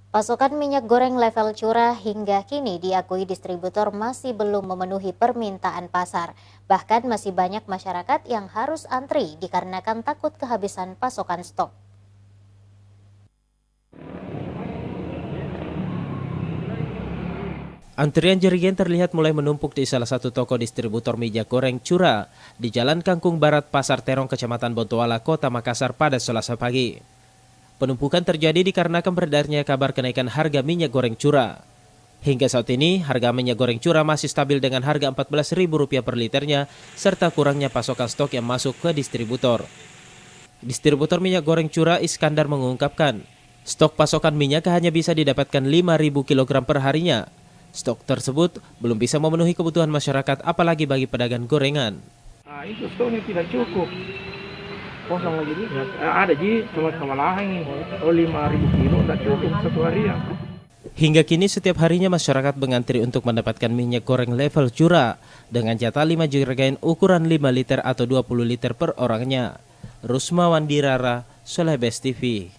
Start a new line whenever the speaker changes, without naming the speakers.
Pasokan minyak goreng level curah hingga kini diakui distributor masih belum memenuhi permintaan pasar. Bahkan masih banyak masyarakat yang harus antri dikarenakan takut kehabisan pasokan stok.
Antrian jerigen terlihat mulai menumpuk di salah satu toko distributor minyak goreng curah di Jalan Kangkung Barat, Pasar Terong, Kecamatan Bontoala, Kota Makassar pada Selasa pagi. Penumpukan terjadi dikarenakan beredarnya kabar kenaikan harga minyak goreng curah. Hingga saat ini, harga minyak goreng curah masih stabil dengan harga Rp14.000 per liternya, serta kurangnya pasokan stok yang masuk ke distributor. Distributor minyak goreng curah Iskandar mengungkapkan, stok pasokan minyak hanya bisa didapatkan 5.000 kg per harinya. Stok tersebut belum bisa memenuhi kebutuhan masyarakat, apalagi bagi pedagang gorengan.
Itu stoknya tidak cukup. Kosong lagi nih. Ada ji, cuma kewalahan ini. 5.000 kilo tidak cukup satu harian.
Hingga kini setiap harinya masyarakat mengantri untuk mendapatkan minyak goreng level curah dengan jatah 5 jerigen ukuran 5 liter atau 20 liter per orangnya. Rusmawan Dirara, Soleh Best TV.